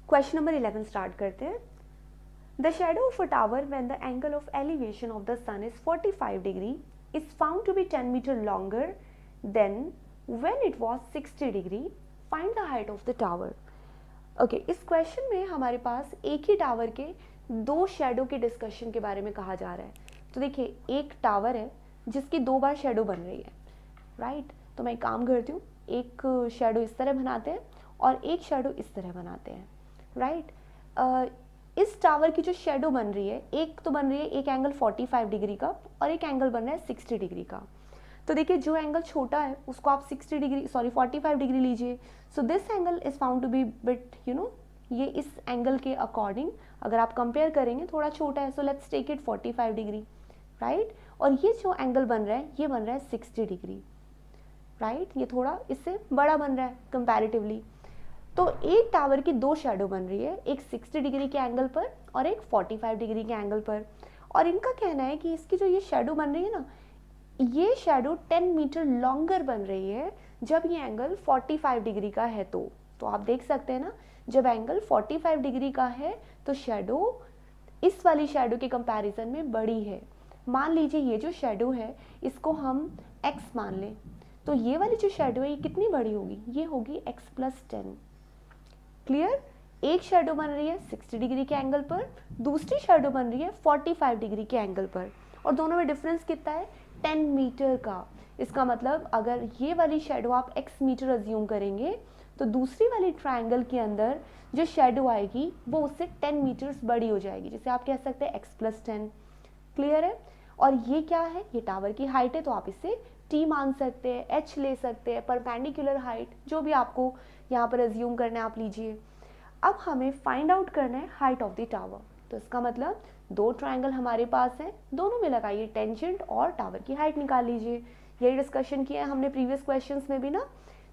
Question number 11 start करते हैं. The shadow of a tower when the angle of elevation of the sun is 45 degree is found to be 10 meter longer than when it was 60 degree. Find the height of the tower. Okay इस question में हमारे पास एक ही tower के दो shadow के discussion के बारे में कहा जा रहा है. तो देखिए एक टावर है जिसकी दो बार शेडो बन रही है, राइट. तो मैं एक काम करती हूँ, एक शेडो इस तरह बनाते हैं और एक शेडो इस तरह बनाते हैं, राइट. इस टावर की जो शेडो बन रही है, एक तो बन रही है एक एंगल 45 डिग्री का और एक एंगल बन रहा है 60 डिग्री का. तो देखिए जो एंगल छोटा है उसको आप 45 डिग्री लीजिए. So this angle is found to be bit ये इस एंगल के अकॉर्डिंग अगर आप कंपेयर करेंगे थोड़ा छोटा है. So let's take it 45 degree, right. और ये जो एंगल बन रहा है ये बन रहा है 60 डिग्री, राइट. ये थोड़ा इससे बड़ा बन रहा है कंपैरेटिवली. तो एक टावर की दो शेडो बन रही है, एक 60 डिग्री के एंगल पर और एक 45 डिग्री के एंगल पर. और इनका कहना है कि इसकी जो ये शेडो बन रही है ना, ये शेडो 10 मीटर लॉन्गर बन रही है जब ये एंगल 45 डिग्री का है. तो आप देख सकते हैं ना, जब एंगल 45 डिग्री का है तो शेडो इस वाली शेडो के कंपैरिजन में बड़ी है. मान लीजिए ये जो शेडो है इसको हम x मान लें, तो ये वाली जो शेडो है ये कितनी बड़ी होगी, ये होगी x+10. क्लियर. एक शेडो बन रही है 60 डिग्री के एंगल पर, दूसरी शेडो बन रही है 45 डिग्री के एंगल पर, और दोनों में डिफरेंस कितना है, 10 मीटर का. इसका मतलब अगर ये वाली शेडो आप x मीटर अज्यूम करेंगे तो दूसरी वाली ट्रायंगल के अंदर जो शेडो आएगी वो उससे 10 मीटर्स बड़ी हो जाएगी, जिसे आप कह सकते हैं x+10. क्लियर है. और ये क्या है, ये टावर की हाइट है, तो आप इसे t मान सकते हैं, h ले सकते हैं, परपेंडिकुलर हाइट जो भी आपको यहाँ पर अज्यूम करना है आप लीजिए. अब हमें फाइंड आउट करना है हाइट ऑफ द टावर. तो इसका मतलब दो ट्रायंगल हमारे पास हैं, दोनों में लगाइए टेंजेंट और टावर की हाइट निकाल लीजिए. यही डिस्कशन किया है हमने प्रीवियस क्वेश्चंस में भी ना.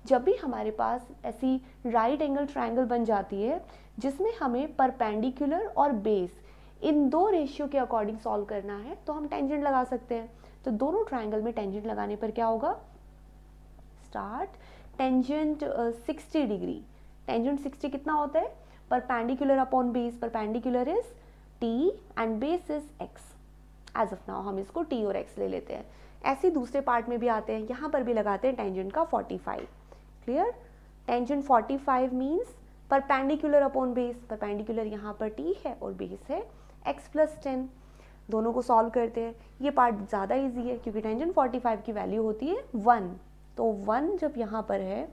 जब भी हमारे पास ऐसी राइट एंगल ट्रायंगल बन जाती है जिसमें हमें परपेंडिकुलर और बेस इन दो रेशियो के अकॉर्डिंग सॉल्व करना है तो हम टेंजेंट लगा सकते हैं. तो दोनों ट्रायंगल में टेंजेंट लगाने पर क्या होगा, स्टार्ट. Tangent 60 degree. टेंजेंट 60 कितना होता है, perpendicular upon base. Perpendicular is t and base is x. As of now हम इसको t और x ले लेते हैं. ऐसे दूसरे पार्ट में भी आते हैं, यहाँ पर भी लगाते हैं टेंजेंट का 45. Clear. Tangent 45 means perpendicular upon base. Perpendicular यहाँ पर t है और बेस है x+10. दोनों को सॉल्व करते हैं. ये पार्ट ज़्यादा इजी है क्योंकि टेंजेंट 45 की वैल्यू होती है 1. तो 1 जब यहाँ पर है,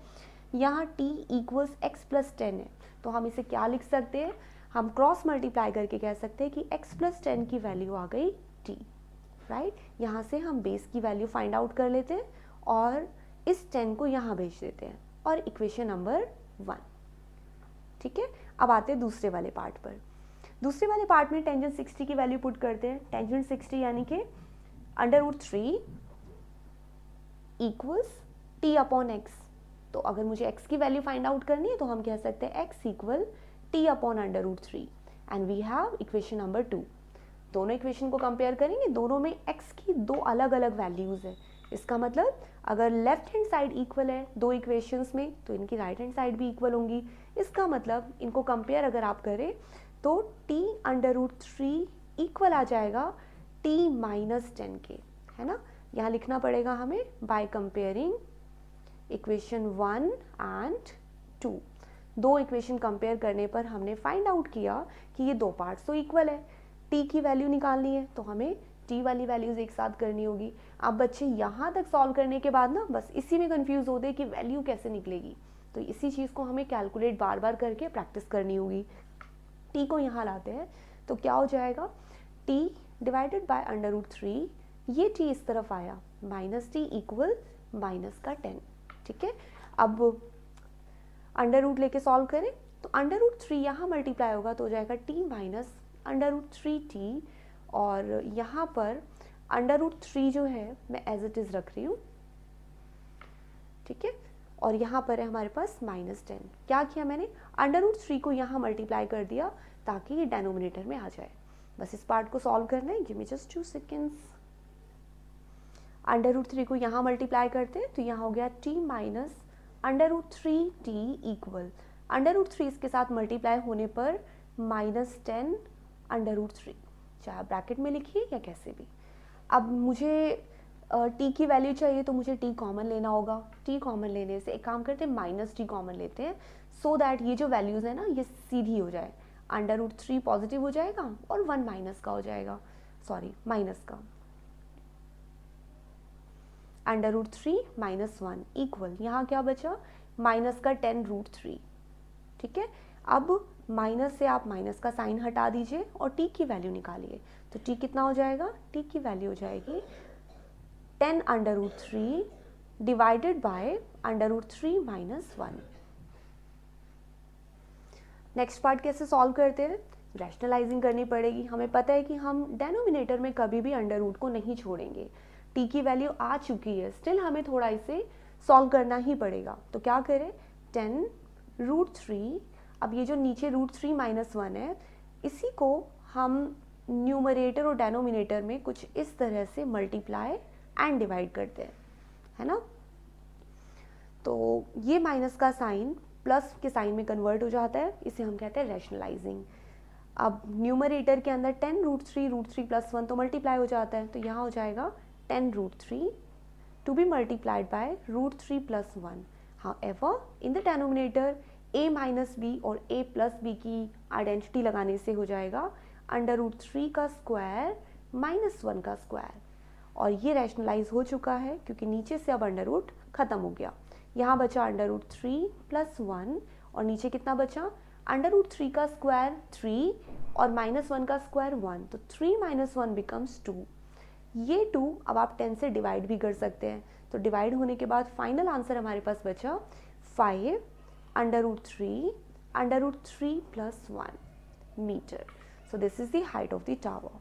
यहाँ t इक्वल्स x+10 है, तो हम इसे क्या लिख सकते हैं, हम क्रॉस मल्टीप्लाई करके कह सकते हैं कि x+10 की वैल्यू आ गई t, राइट. यहाँ से हम बेस की वैल्यू फाइंड आउट कर लेते हैं और इस 10 को यहाँ भेज देते हैं और इक्वेशन नंबर 1. ठीक है. अब आते हैं दूसरे वाले पार्ट पर. दूसरे वाले पार्ट में टेंजेंट 60 की वैल्यू पुट करते हैं. टेंजेंट 60 यानी कि √3 इक्वल्स t अपॉन x. तो अगर मुझे x की वैल्यू फाइंड आउट करनी है तो हम कह सकते हैं x equal t upon √3 and we have equation number 2. दोनों इक्वेशन को कंपेयर करेंगे, दोनों में x की दो अलग अलग वैल्यूज़ है. इसका मतलब अगर लेफ्ट हैंड साइड इक्वल है दो इक्वेशंस में तो इनकी राइट हैंड साइड भी इक्वल होंगी. इसका मतलब इनको कंपेयर अगर आप करें तो t√3 इक्वल आ जाएगा t-10 के, है ना. यहाँ लिखना पड़ेगा हमें बाय कंपेयरिंग इक्वेशन 1 एंड 2. दो इक्वेशन कंपेयर करने पर हमने फाइंड आउट किया कि ये दो पार्ट्स तो इक्वल है. t की वैल्यू निकालनी है तो हमें t वाली वैल्यूज़ एक साथ करनी होगी. अब बच्चे यहाँ तक सॉल्व करने के बाद ना बस इसी में कंफ्यूज होते हैं कि वैल्यू कैसे निकलेगी. तो इसी चीज़ को हमें कैलकुलेट बार बार करके प्रैक्टिस करनी होगी. t को यहाँ लाते हैं तो क्या हो जाएगा, t डिवाइडेड बाय √3. ये t इस तरफ आया, -t इक्वल -10. ठीक है. अब अंडर रूट लेके सॉल्व करें तो √3 यहाँ मल्टीप्लाई होगा तो हो जाएगा t माइनस √3t. और यहाँ पर √3 जो है मैं एज इट इज़ रख रही हूँ. ठीक है. और यहाँ पर है हमारे पास -10. क्या किया मैंने, √3 को यहाँ मल्टीप्लाई कर दिया ताकि ये डेनोमिनेटर में आ जाए. बस इस पार्ट को सॉल्व करना है. Give me just 2 seconds. √3 को यहाँ मल्टीप्लाई करते हैं तो यहाँ हो गया t माइनस √3t इक्वल √3 इसके साथ मल्टीप्लाई होने पर -10 √3, चाहे आप ब्रैकेट में लिखिए या कैसे भी। अब मुझे t की वैल्यू चाहिए तो मुझे t कॉमन लेना होगा। t कॉमन लेने से एक काम करते हैं, -t कॉमन लेते हैं सो दैट ये जो वैल्यूज़ है ना ये सीधी हो जाए। √3 पॉजिटिव हो जाएगा और 1 माइनस का हो जाएगा, सॉरी माइनस का। √3 - 1 इक्वल, यहाँ क्या बचा, माइनस का 10√3। ठीक है, अब माइनस से आप माइनस का साइन हटा दीजिए और t की वैल्यू निकालिए। तो t कितना हो जाएगा, t की वैल्यू हो जाएगी 10 √3 डिवाइडेड बाय √3 - 1। नेक्स्ट पार्ट कैसे सॉल्व करते हैं, रैशनलाइजिंग करनी पड़ेगी। हमें पता है कि हम डेनोमिनेटर में कभी भी अंडर रूट को नहीं छोड़ेंगे। t की वैल्यू आ चुकी है, स्टिल हमें थोड़ा इसे सॉल्व करना ही पड़ेगा। तो क्या करें, 10 √3, अब ये जो नीचे √3 - 1 है इसी को हम न्यूमरेटर और डेनोमिनेटर में कुछ इस तरह से मल्टीप्लाई एंड डिवाइड करते हैं, है ना। तो ये माइनस का साइन प्लस के साइन में कन्वर्ट हो जाता है, इसे हम कहते हैं रैशनलाइजिंग। अब न्यूमरेटर के अंदर 10 √3 + 1 तो मल्टीप्लाई हो जाता है, तो यहाँ हो जाएगा 10 √3 to be multiplied by √3 + 1। However in the denominator a - b और a + b की आइडेंटिटी लगाने से हो जाएगा √3 का स्क्वायर -1 का स्क्वायर। और ये रैशनलाइज हो चुका है क्योंकि नीचे से अब अंडर रूट खत्म हो गया। यहाँ बचा √3 + 1 और नीचे कितना बचा, √3 का स्क्वायर 3 और -1 का स्क्वायर 1, तो 3 - 1 बिकम्स 2। ये 2 अब आप 10 से डिवाइड भी कर सकते हैं, तो डिवाइड होने के बाद फाइनल आंसर हमारे पास बचा 5 √3 + 1 metre. So this is the height of the tower.